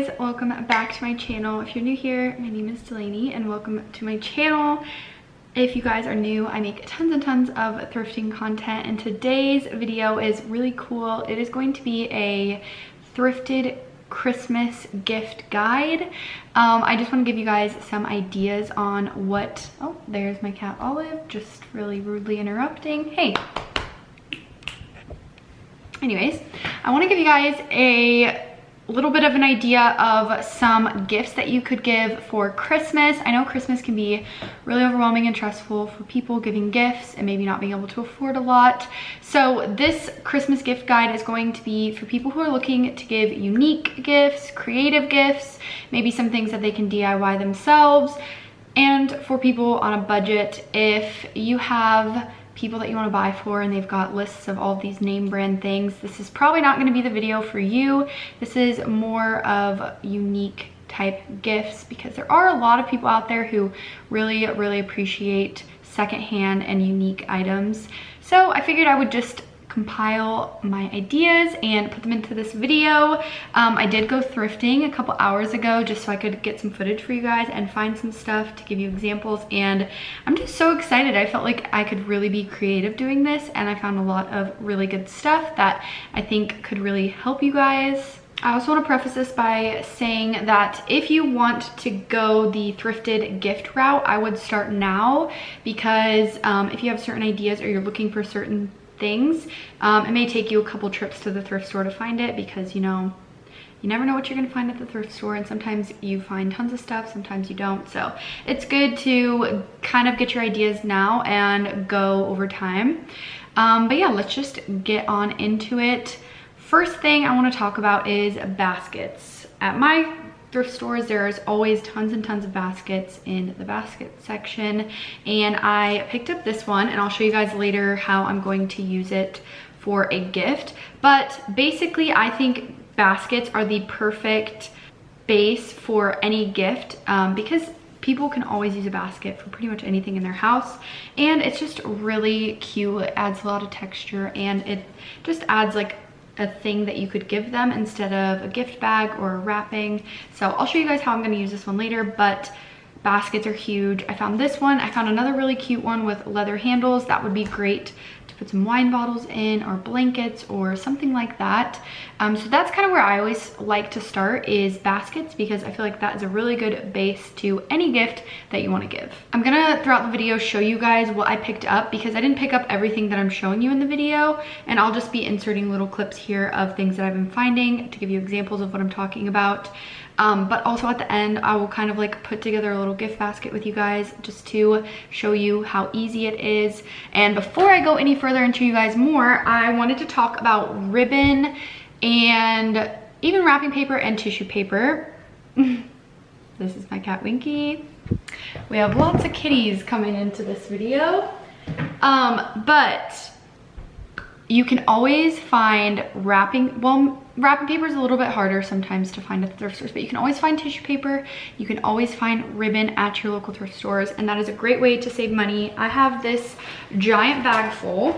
guys, welcome back to my channel. If you're new here, my name is Delaney and welcome to my channel. If you guys are new, I make tons and tons of thrifting content, and today's video is really cool. It is going to be a thrifted Christmas gift guide. I just want to give you guys some ideas on what, oh, there's my cat Olive, just really rudely interrupting. Hey. Anyways, I want to give you guys a little bit of an idea of some gifts that you could give for Christmas. I know Christmas can be really overwhelming and stressful for people giving gifts and maybe not being able to afford a lot. So this Christmas gift guide is going to be for people who are looking to give unique gifts, creative gifts, maybe some things that they can DIY themselves, and for people on a budget. If you have people that you want to buy for and they've got lists of all of these name brand things, this is probably not going to be the video for you. This is more of unique type gifts because there are a lot of people out there who really appreciate secondhand and unique items. So I figured I would just compile my ideas and put them into this video. I did go thrifting a couple hours ago just so I could get some footage for you guys and find some stuff to give you examples, and I'm just so excited. I felt like I could really be creative doing this, and I found a lot of really good stuff that I think could really help you guys. I also want to preface this by saying that if you want to go the thrifted gift route, I would start now, because if you have certain ideas or you're looking for certain things, it may take you a couple trips to the thrift store to find it, because you know, you never know what you're gonna find at the thrift store, and sometimes you find tons of stuff, sometimes you don't. So it's good to kind of get your ideas now and go over time. But yeah, let's just get on into it. First thing I want to talk about is baskets. At my thrift stores, there's always tons and tons of baskets in the basket section, and I picked up this one, and I'll show you guys later how I'm going to use it for a gift. But basically, I think baskets are the perfect base for any gift, because people can always use a basket for pretty much anything in their house, and it's just really cute. It adds a lot of texture, and it just adds like a thing that you could give them instead of a gift bag or wrapping. So I'll show you guys how I'm going to use this one later, but baskets are huge. I found this one. I found another really cute one with leather handles. That would be great to put some wine bottles in, or blankets or something like that. So that's kind of where I always like to start, is baskets, because I feel like that is a really good base to any gift that you want to give. I'm gonna throughout the video show you guys what I picked up, because I didn't pick up everything that I'm showing you in the video, and I'll just be inserting little clips here of things that I've been finding to give you examples of what I'm talking about. But also at the end, I will kind of like put together a little gift basket with you guys just to show you how easy it is. And before I go any further and show you guys more, I wanted to talk about ribbon and even wrapping paper and tissue paper. This is my cat Winky. We have lots of kitties coming into this video. But you can always find wrapping paper is a little bit harder sometimes to find at the thrift stores, but you can always find tissue paper. You can always find ribbon at your local thrift stores, and that is a great way to save money. I have this giant bag full,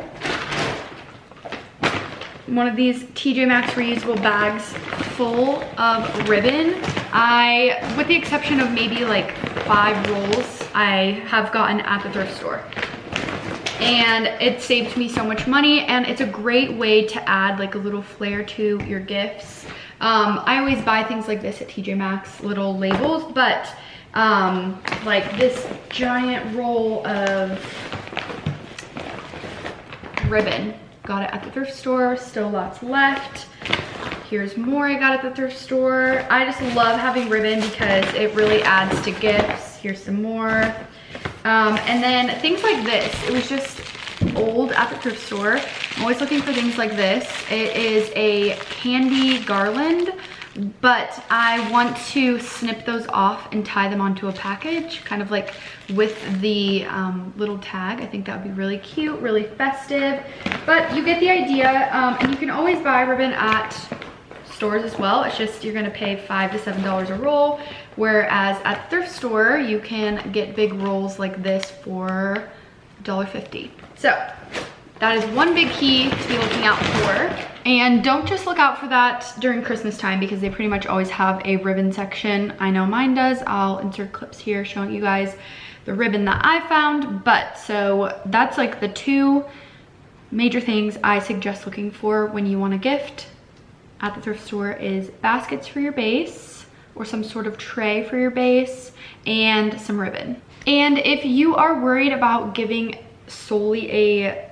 one of these TJ Maxx reusable bags full of ribbon. With the exception of maybe like 5 rolls, I have gotten at the thrift store. And it saved me so much money, and it's a great way to add like a little flair to your gifts. I always buy things like this at TJ Maxx, little labels, but like this giant roll of ribbon, got it at the thrift store, still lots left. Here's more I got at the thrift store. I just love having ribbon because it really adds to gifts. Here's some more. And then things like this, it was just old at the thrift store. I'm always looking for things like this. It is a candy garland, but I want to snip those off and tie them onto a package, kind of like with the little tag. I think that would be really cute, really festive, but you get the idea. And you can always buy ribbon at stores as well. It's just you're gonna pay $5 to $7 a roll, whereas at the thrift store you can get big rolls like this for $1.50. So that is one big key to be looking out for. And don't just look out for that during Christmas time, because they pretty much always have a ribbon section. I know mine does. I'll insert clips here showing you guys the ribbon that I found. But so that's like the two major things I suggest looking for when you want a gift at the thrift store is baskets for your base or some sort of tray for your base and some ribbon. And if you are worried about giving solely a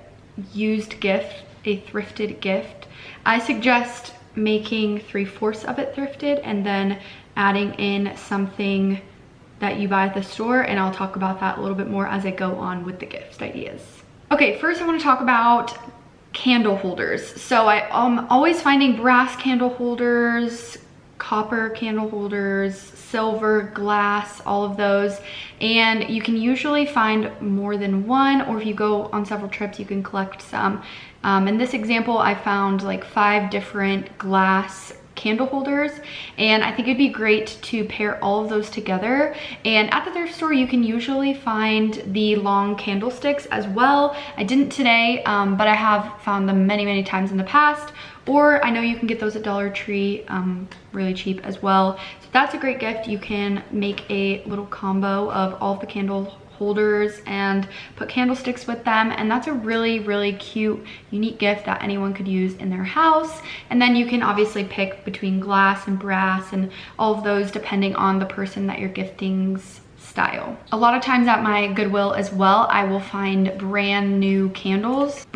used gift, a thrifted gift, I suggest making 3/4 of it thrifted and then adding in something that you buy at the store, and I'll talk about that a little bit more as I go on with the gift ideas. Okay, first I want to talk about candle holders. So I'm always finding brass candle holders, copper candle holders, silver, glass, all of those. And you can usually find more than one, or if you go on several trips, you can collect some. In this example, I found like 5 different glass candle holders, and I think it'd be great to pair all of those together. And at the thrift store, you can usually find the long candlesticks as well. I didn't today, but I have found them many times in the past. Or I know you can get those at Dollar Tree really cheap as well. So that's a great gift. You can make a little combo of all of the candle holders and put candlesticks with them, and that's a really cute, unique gift that anyone could use in their house. And then you can obviously pick between glass and brass and all of those depending on the person that you're gifting's style. A lot of times at my Goodwill as well, I will find brand new candles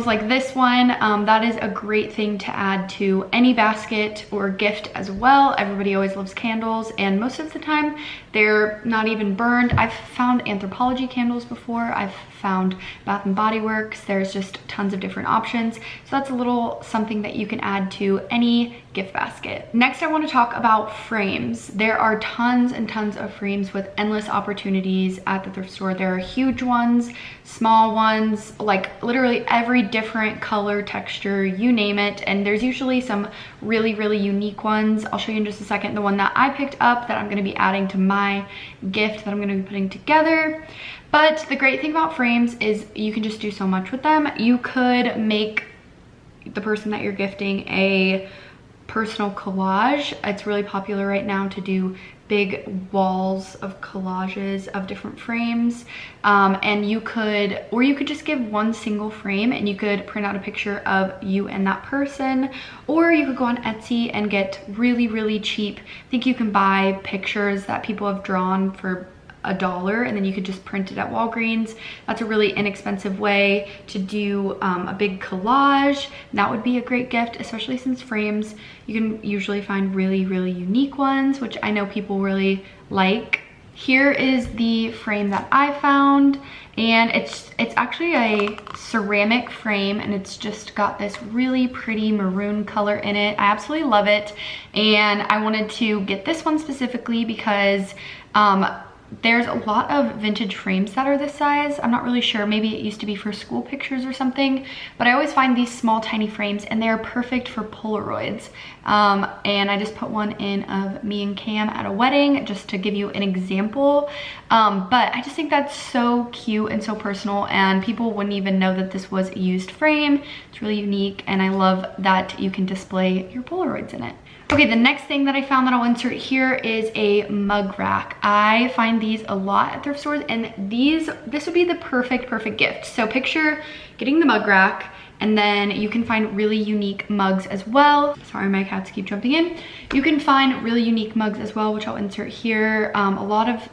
like this one. That is a great thing to add to any basket or gift as well. Everybody always loves candles, and most of the time they're not even burned. I've found Anthropologie candles before. I've found Bath and Body Works. There's just tons of different options. So that's a little something that you can add to any gift basket. Next, I want to talk about frames. There are tons and tons of frames with endless opportunities at the thrift store. There are huge ones, small ones, like literally every different color, texture, you name it. And there's usually some really unique ones. I'll show you in just a second the one that I picked up that I'm going to be adding to my gift that I'm going to be putting together. But the great thing about frames is you can just do so much with them. You could make the person that you're gifting a personal collage. It's really popular right now to do big walls of collages of different frames. And you could just give one single frame and you could print out a picture of you and that person, or you could go on Etsy and get really cheap. I think you can buy pictures that people have drawn for $1, and then you could just print it at Walgreens. That's a really inexpensive way to do a big collage. That would be a great gift, especially since frames, you can usually find really unique ones, which I know people really like. Here is the frame that I found, and it's actually a ceramic frame, and it's just got this really pretty maroon color in it. I absolutely love it, and I wanted to get this one specifically because there's a lot of vintage frames that are this size. I'm not really sure, maybe it used to be for school pictures or something, but I always find these small tiny frames and they're perfect for Polaroids. And I just put one in of me and Cam at a wedding just to give you an example. But I just think that's so cute and so personal, and people wouldn't even know that this was a used frame. It's really unique, and I love that you can display your Polaroids in it. Okay, the next thing that I found that I'll insert here is a mug rack. I find these a lot at thrift stores, and this would be the perfect gift. So picture getting the mug rack, and then you can find really unique mugs as well. Sorry, my cats keep jumping in. You can find really unique mugs as well, which I'll insert here.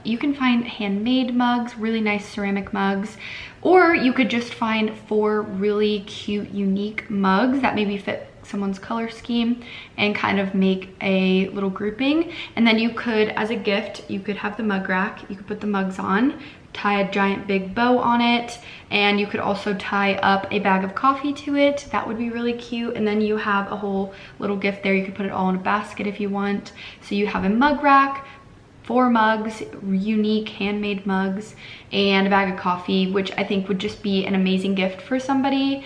You can find handmade mugs, really nice ceramic mugs, or you could just find 4 really cute, unique mugs that maybe fit someone's color scheme and kind of make a little grouping. And then you could, as a gift, you could have the mug rack, you could put the mugs on, tie a giant big bow on it, and you could also tie up a bag of coffee to it. That would be really cute. And then you have a whole little gift there. You could put it all in a basket if you want. So you have a mug rack, 4 mugs, unique handmade mugs, and a bag of coffee, which I think would just be an amazing gift for somebody.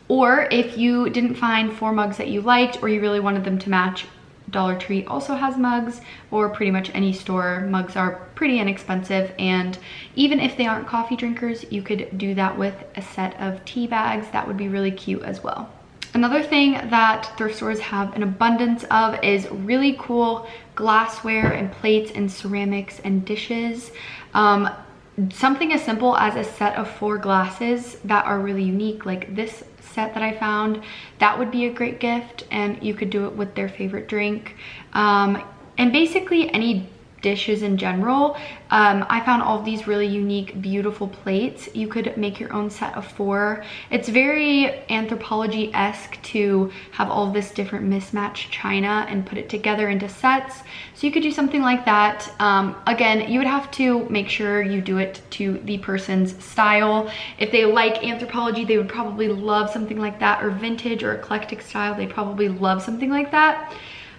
Or if you didn't find 4 mugs that you liked, or you really wanted them to match, Dollar Tree also has mugs, or pretty much any store. Mugs are pretty inexpensive, and even if they aren't coffee drinkers, you could do that with a set of tea bags. That would be really cute as well. Another thing that thrift stores have an abundance of is really cool glassware and plates and ceramics and dishes. Something as simple as a set of 4 glasses that are really unique, like this set that I found, that would be a great gift, and you could do it with their favorite drink. And basically any dishes in general. I found all of these really unique, beautiful plates. You could make your own set of 4. It's very Anthropologie-esque to have all of this different mismatched china and put it together into sets. So you could do something like that. Again, you would have to make sure you do it to the person's style. If they like Anthropologie, they would probably love something like that, or vintage or eclectic style, they probably love something like that.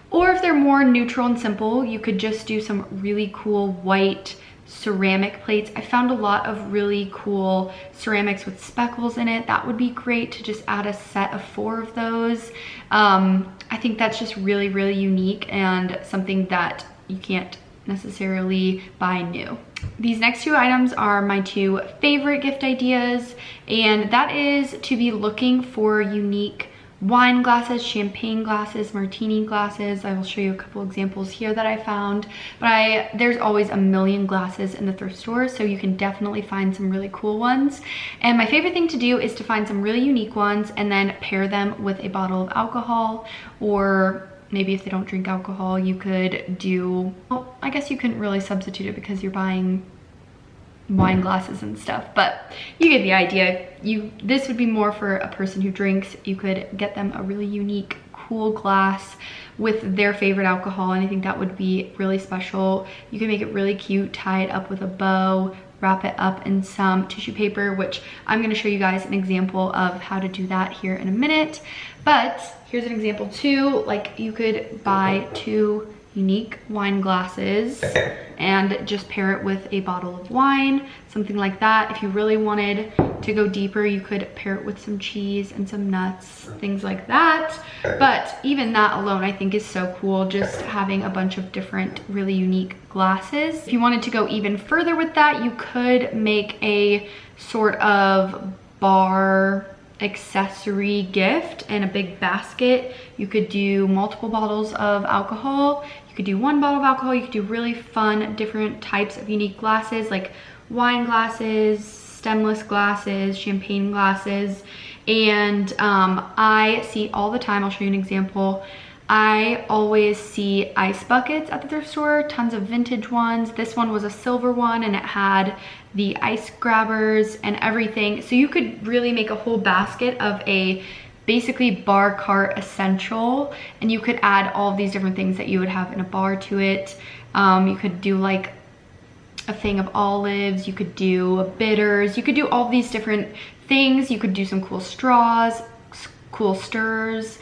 Or if they're more neutral and simple, you could just do some really cool white ceramic plates. I found a lot of really cool ceramics with speckles in it. That would be great to just add a set of 4 of those. I think that's just really, really unique and something that you can't necessarily buy new. These next 2 items are my 2 favorite gift ideas, and that is to be looking for unique wine glasses, champagne glasses, martini glasses. I will show you a couple examples here that I found, but there's always a million glasses in the thrift store, so you can definitely find some really cool ones. And my favorite thing to do is to find some really unique ones and then pair them with a bottle of alcohol, or maybe if they don't drink alcohol, you could do, well, I guess you couldn't really substitute it because you're buying wine glasses and stuff, but you get the idea. This would be more for a person who drinks. You could get them a really unique, cool glass with their favorite alcohol, and I think that would be really special. You can make it really cute, tie it up with a bow, wrap it up in some tissue paper, which I'm going to show you guys an example of how to do that here in a minute. But here's an example too. Like, you could buy 2 unique wine glasses and just pair it with a bottle of wine, something like that. If you really wanted to go deeper, you could pair it with some cheese and some nuts, things like that. But even that alone, I think, is so cool, just having a bunch of different really unique glasses. If you wanted to go even further with that, you could make a sort of bar accessory gift and a big basket. You could do multiple bottles of alcohol, you could do 1 bottle of alcohol, you could do really fun different types of unique glasses, like wine glasses, stemless glasses, champagne glasses. And I see all the time, I'll show you an example, I always see ice buckets at the thrift store, tons of vintage ones. This one was a silver one and it had the ice grabbers and everything. So you could really make a whole basket of a basically bar cart essential, and you could add all of these different things that you would have in a bar to it. You could do like a thing of olives, you could do bitters, you could do all these different things. You could do some cool straws, cool stirs.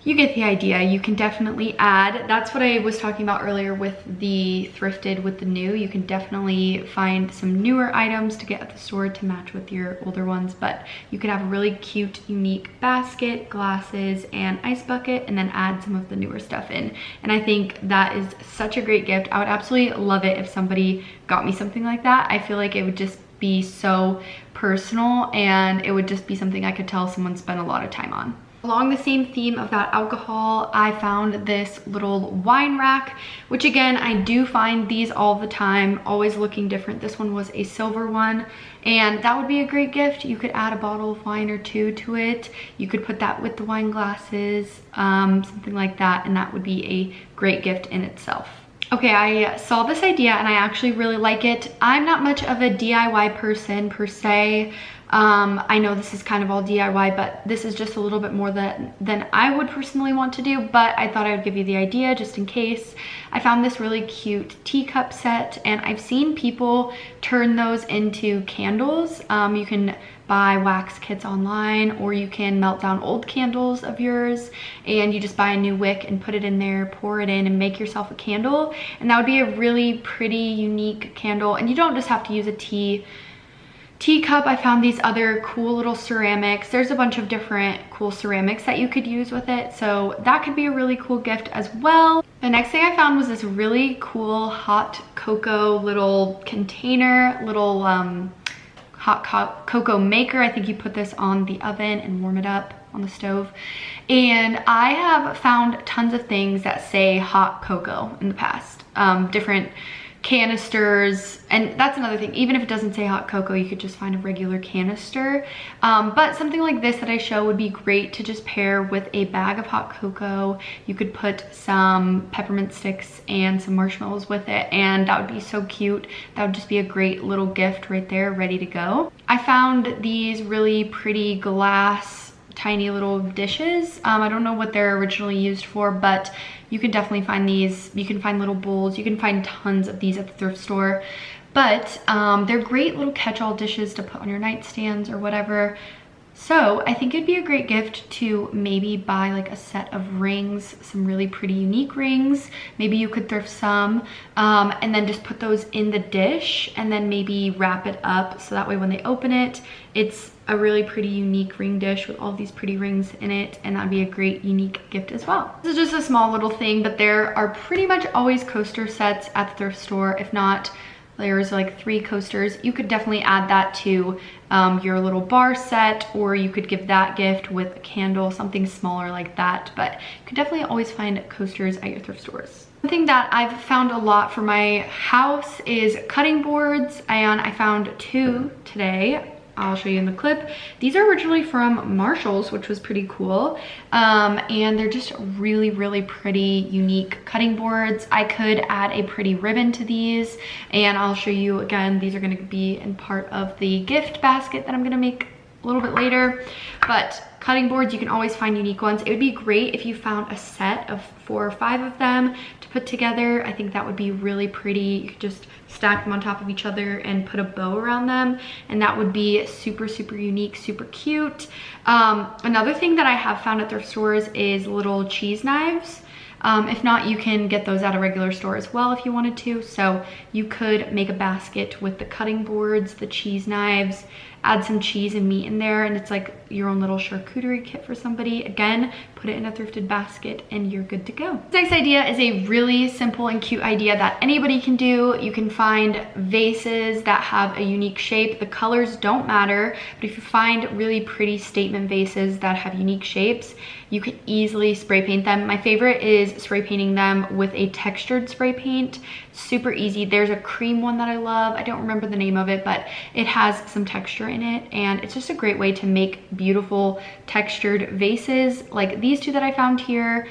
You get the idea. You can definitely add, that's what I was talking about earlier with the thrifted with the new. You can definitely find some newer items to get at the store to match with your older ones, but you could have a really cute, unique basket, glasses, and ice bucket, and then add some of the newer stuff in. And I think that is such a great gift. I would absolutely love it if somebody got me something like that. I feel like it would just be so personal, and it would just be something I could tell someone spent a lot of time on. Along the same theme of that alcohol, I found this little wine rack, which again, I do find these all the time, always looking different. This one was a silver one, and that would be a great gift. You could add a bottle of wine or 2 to it. You could put that with the wine glasses, something like that, and that would be a great gift in itself. Okay, I saw this idea and I actually really like it. I'm not much of a DIY person per se. I know this is kind of all DIY, but this is just a little bit more than I would personally want to do, but I thought I would give you the idea just in case. I found this really cute teacup set, and I've seen people turn those into candles. You can buy wax kits online, or you can melt down old candles of yours, and you just buy a new wick and put it in there, pour it in, and make yourself a candle. And that would be a really pretty, unique candle. And you don't just have to use a teacup. I found these other cool little ceramics. There's a bunch of different cool ceramics that you could use with it, so that could be a really cool gift as well. The next thing I found was this really cool hot cocoa little container, little hot cocoa maker. I think you put this on the oven and warm it up. on the stove. And I have found tons of things that say hot cocoa in the past, different canisters. And that's another thing, even if it doesn't say hot cocoa, you could just find a regular canister. But something like this that I show would be great to just pair with a bag of hot cocoa. You could put some peppermint sticks and some marshmallows with it, and that would be so cute. That would just be a great little gift right there, ready to go. I found these really pretty glass tiny little dishes. I don't know what they're originally used for, but you can definitely find these. You can find little bowls. You can find tons of these at the thrift store, but they're great little catch-all dishes to put on your nightstands or whatever. So I think it'd be a great gift to maybe buy like a set of rings, some really pretty unique rings. Maybe you could thrift some, and then just put those in the dish and then maybe wrap it up so that way when they open it, it's a really pretty unique ring dish with all these pretty rings in it, and that'd be a great unique gift as well. This is just a small little thing, but there are pretty much always coaster sets at the thrift store. If not, there's like 3 coasters. You could definitely add that to your little bar set, or you could give that gift with a candle, something smaller like that. But you could definitely always find coasters at your thrift stores. One thing that I've found a lot for my house is cutting boards, and I found 2 today. I'll show you in the clip. These are originally from Marshall's, which was pretty cool. And they're just really, really pretty, unique cutting boards. I could add a pretty ribbon to these, and I'll show you again. These are gonna be in part of the gift basket that I'm gonna make a little bit later. But cutting boards, you can always find unique ones. It would be great if you found a set of 4 or 5 of them to put together. I think that would be really pretty. You could just stack them on top of each other and put a bow around them, and that would be super, super unique, super cute. Another thing that I have found at thrift stores is little cheese knives. If not, you can get those at a regular store as well if you wanted to. So you could make a basket with the cutting boards, the cheese knives, add some cheese and meat in there, and it's like your own little charcuterie kit for somebody. Again, put it in a thrifted basket and you're good to go. This next idea is a really simple and cute idea that anybody can do. You can find vases that have a unique shape. The colors don't matter, but if you find really pretty statement vases that have unique shapes, you can easily spray paint them. My favorite is spray painting them with a textured spray paint. Super easy. There's a cream one that I love. I don't remember the name of it, but it has some texture in it, and it's just a great way to make beautiful textured vases like these 2 that I found here.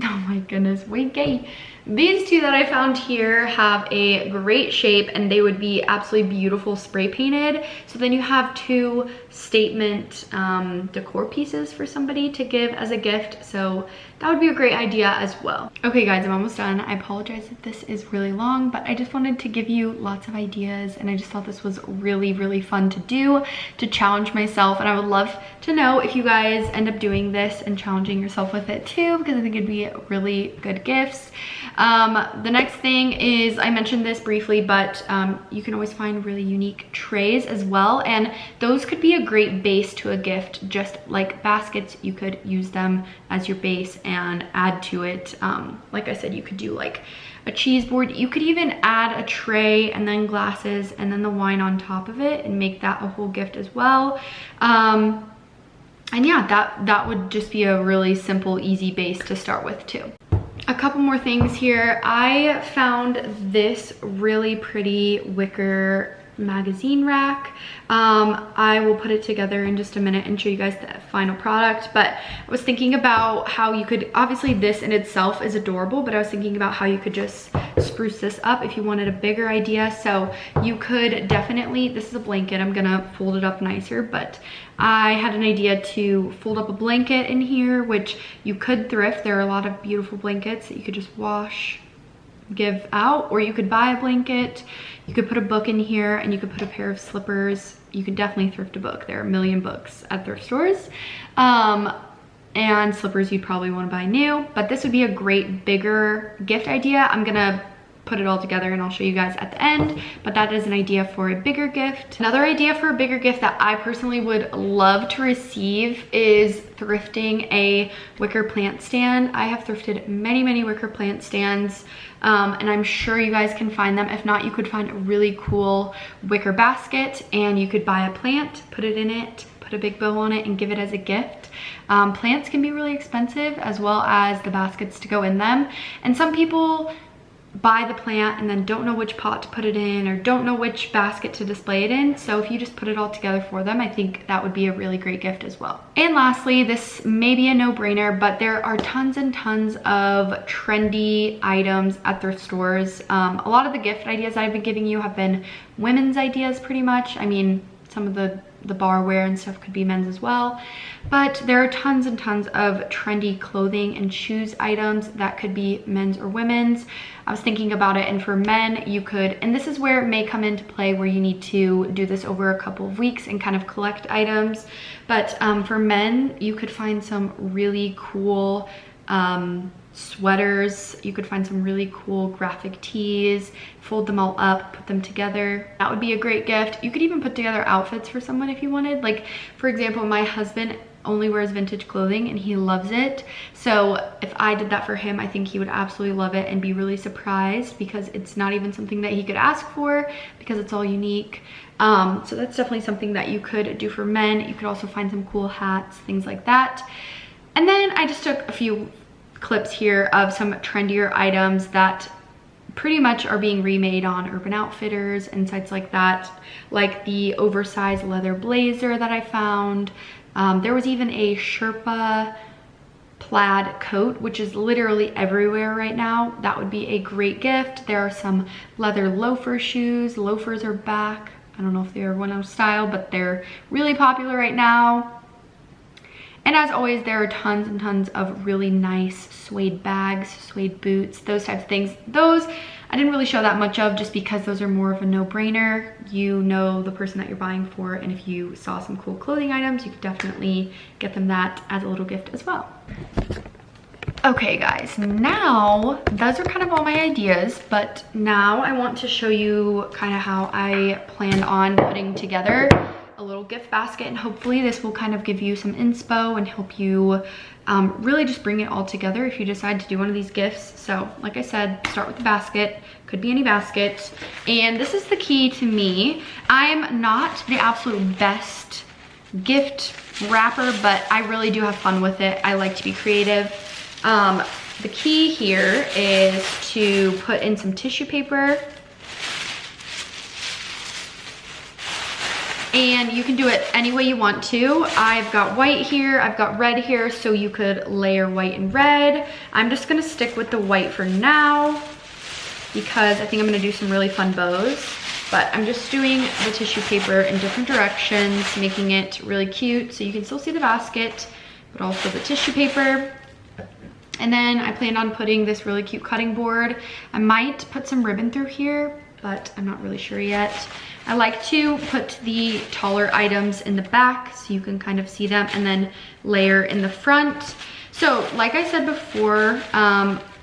Oh my goodness, Winky. These 2 that I found here have a great shape, and they would be absolutely beautiful spray painted. So then you have 2 statement decor pieces for somebody to give as a gift. So that would be a great idea as well. Okay guys, I'm almost done. I apologize if this is really long, but I just wanted to give you lots of ideas, and I just thought this was really, really fun to do, to challenge myself. And I would love to know if you guys end up doing this and challenging yourself with it too, because I think it'd be really good gifts. The next thing is, I mentioned this briefly, but you can always find really unique trays as well, and those could be a great base to a gift. Just like baskets, you could use them as your base and add to it. Like I said, you could do like a cheese board. You could even add a tray and then glasses and then the wine on top of it and make that a whole gift as well. And yeah, that would just be a really simple, easy base to start with too. A couple more things here. I found this really pretty Wicker magazine rack. I will put it together in just a minute and show you guys the final product, but I was thinking about how you could, obviously this in itself is adorable, but I was thinking about how you could just spruce this up if you wanted a bigger idea. So you could definitely, this is a blanket, I'm gonna fold it up nicer, but I had an idea to fold up a blanket in here, which you could thrift. There are a lot of beautiful blankets that you could just wash, give out, or you could buy a blanket. You could put a book in here, and you could put a pair of slippers. You could definitely thrift a book. There are a million books at thrift stores. And slippers you'd probably want to buy new, but this would be a great bigger gift idea. I'm gonna put it all together and I'll show you guys at the end, but that is an idea for a bigger gift. Another idea for a bigger gift that I personally would love to receive is thrifting a wicker plant stand. I have thrifted many wicker plant stands, and I'm sure you guys can find them. If not, you could find a really cool wicker basket and you could buy a plant, put it in it, put put a big bow on it and give it as a gift. Plants can be really expensive, as well as the baskets to go in them. And some people buy the plant and then don't know which pot to put it in, or don't know which basket to display it in. So if you just put it all together for them, I think that would be a really great gift as well. And lastly, this may be a no-brainer, but there are tons and tons of trendy items at thrift stores. A lot of the gift ideas I've been giving you have been women's ideas pretty much. I mean, some of the barware and stuff could be men's as well, but there are tons and tons of trendy clothing and shoes items that could be men's or women's. I was thinking about it, and for men you could, and this is where it may come into play, where you need to do this over a couple of weeks and kind of collect items, but for men you could find some really cool sweaters. You could find some really cool graphic tees, fold them all up, put them together. That would be a great gift. You could even put together outfits for someone if you wanted. Like, for example, my husband only wears vintage clothing and he loves it. So if I did that for him, I think he would absolutely love it and be really surprised, because it's not even something that he could ask for, because it's all unique. So that's definitely something that you could do for men. You could also find some cool hats, things like that. And then I just took a few clips here of some trendier items that pretty much are being remade on Urban Outfitters and sites like that, like the oversized leather blazer that I found. There was even a Sherpa plaid coat, which is literally everywhere right now. That would be a great gift. There are some leather loafer shoes. Loafers are back. I don't know if they're one out of style, but they're really popular right now. And as always, there are tons and tons of really nice suede bags, suede boots, those types of things. Those I didn't really show that much of, just because those are more of a no-brainer. You know the person that you're buying for, and if you saw some cool clothing items, you could definitely get them that as a little gift as well. Okay guys, now those are kind of all my ideas, but now I want to show you kind of how I plan on putting together a little gift basket, and hopefully this will kind of give you some inspo and help you really just bring it all together if you decide to do one of these gifts. So like I said, start with the basket. Could be any basket, and this is the key to me. I'm not the absolute best gift wrapper, but I really do have fun with it. I like to be creative. The key here is to put in some tissue paper, and you can do it any way you want to. I've got white here, I've got red here, so you could layer white and red. I'm just gonna stick with the white for now, because I think I'm gonna do some really fun bows. But I'm just doing the tissue paper in different directions, making it really cute, so you can still see the basket, but also the tissue paper. And then I plan on putting this really cute cutting board. I might put some ribbon through here, but I'm not really sure yet. I like to put the taller items in the back so you can kind of see them, and then layer in the front. So like I said before,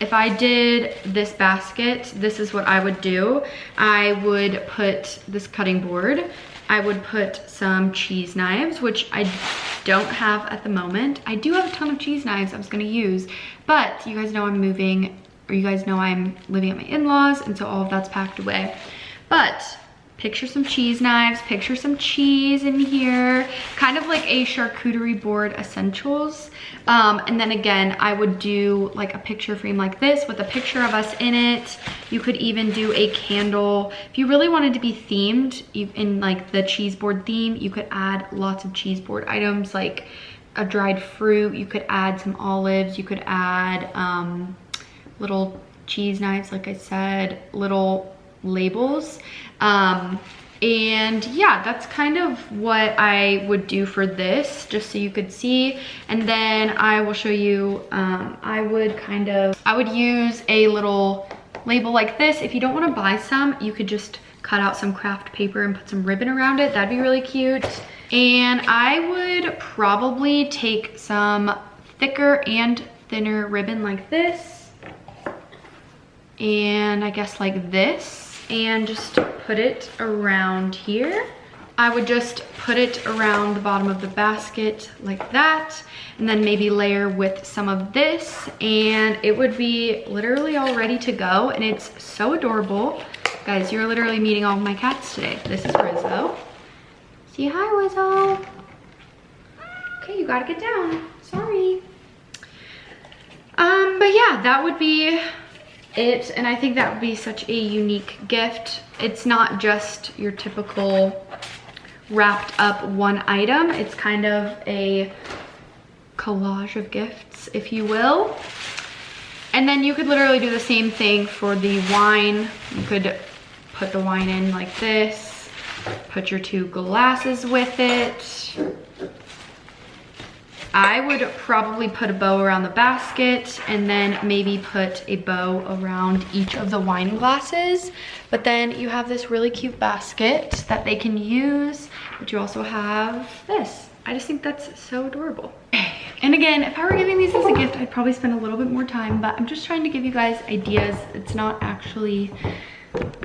if I did this basket, this is what I would do. I would put this cutting board. I would put some cheese knives, which I don't have at the moment. I do have a ton of cheese knives I was gonna use, but you guys know I'm moving, or you guys know I'm living at my in-laws, and so all of that's packed away. But picture some cheese knives, picture some cheese in here, kind of like a charcuterie board essentials. And then again, I would do like a picture frame like this with a picture of us in it. You could even do a candle. If you really wanted to be themed in like the cheese board theme, you could add lots of cheese board items, like a dried fruit. You could add some olives. You could add little cheese knives, like I said, little labels. And yeah, that's kind of what I would do for this, just so you could see. And then I will show you, I would use a little label like this. If you don't want to buy some, you could just cut out some craft paper and put some ribbon around it. That'd be really cute. And I would probably take some thicker and thinner ribbon like this, and I guess like this, and just put it around here. I would just put it around the bottom of the basket like that, and then maybe layer with some of this, and it would be literally all ready to go. And it's so adorable. Guys, you're literally meeting all of my cats today. This is Rizzo. Say hi, Rizzo. Okay, you gotta get down. Sorry. But yeah, that would be it. And I think that would be such a unique gift. It's not just your typical wrapped up one item. It's kind of a collage of gifts, if you will. And then you could literally do the same thing for the wine. You could put the wine in like this, put your 2 glasses with it. I would probably put a bow around the basket and then maybe put a bow around each of the wine glasses. But then you have this really cute basket that they can use, but you also have this. I just think that's so adorable. And again, if I were giving these as a gift, I'd probably spend a little bit more time, but I'm just trying to give you guys ideas. It's not actually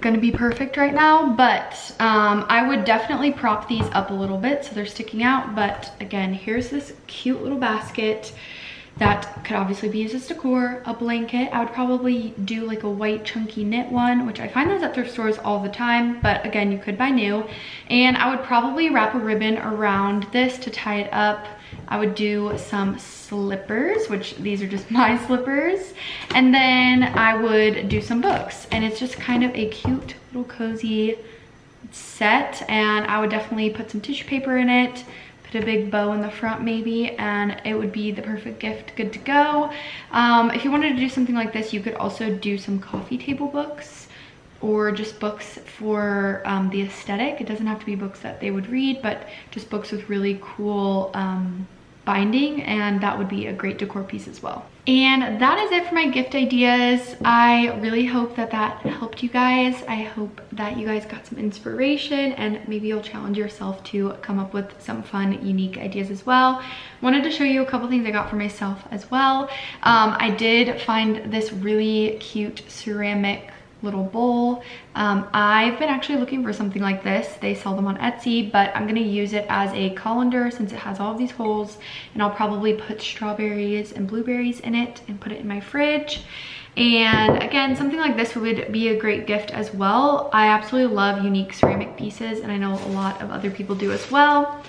gonna be perfect right now, but I would definitely prop these up a little bit so they're sticking out. But again, here's this cute little basket that could obviously be used as decor, a blanket. I would probably do like a white chunky knit one, which I find those at thrift stores all the time, but again, you could buy new. And I would probably wrap a ribbon around this to tie it up. I would do some slippers, which these are just my slippers. And then I would do some books. And it's just kind of a cute little cozy set. And I would definitely put some tissue paper in it, put a big bow in the front maybe, and it would be the perfect gift, good to go. If you wanted to do something like this, you could also do some coffee table books or just books for the aesthetic. It doesn't have to be books that they would read, but just books with really cool binding, and that would be a great decor piece as well. And that is it for my gift ideas. I really hope that that helped you guys. I hope that you guys got some inspiration, and maybe you'll challenge yourself to come up with some fun, unique ideas as well. Wanted to show you a couple things I got for myself as well. I did find this really cute ceramic little bowl. I've been actually looking for something like this. They sell them on Etsy, but I'm gonna use it as a colander since it has all of these holes, and I'll probably put strawberries and blueberries in it and put it in my fridge. And again, something like this would be a great gift as well. I absolutely love unique ceramic pieces, and I know a lot of other people do as well.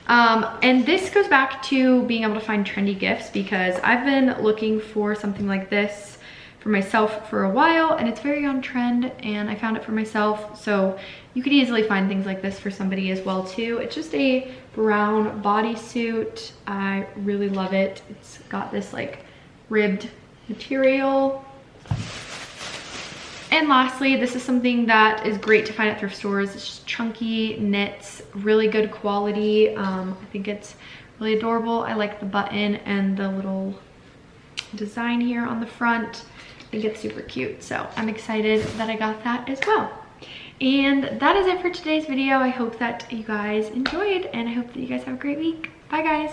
And this goes back to being able to find trendy gifts, because I've been looking for something like this for myself for a while, and it's very on trend, and I found it for myself. So you could easily find things like this for somebody as well too. It's just a brown bodysuit. I really love it. It's got this like ribbed material. And lastly, this is something that is great to find at thrift stores. It's just chunky knits, really good quality. I think it's really adorable. I like the button and the little design here on the front. I think it's super cute, so I'm excited that I got that as well. And that is it for today's video. I hope that you guys enjoyed, and I hope that you guys have a great week. Bye guys.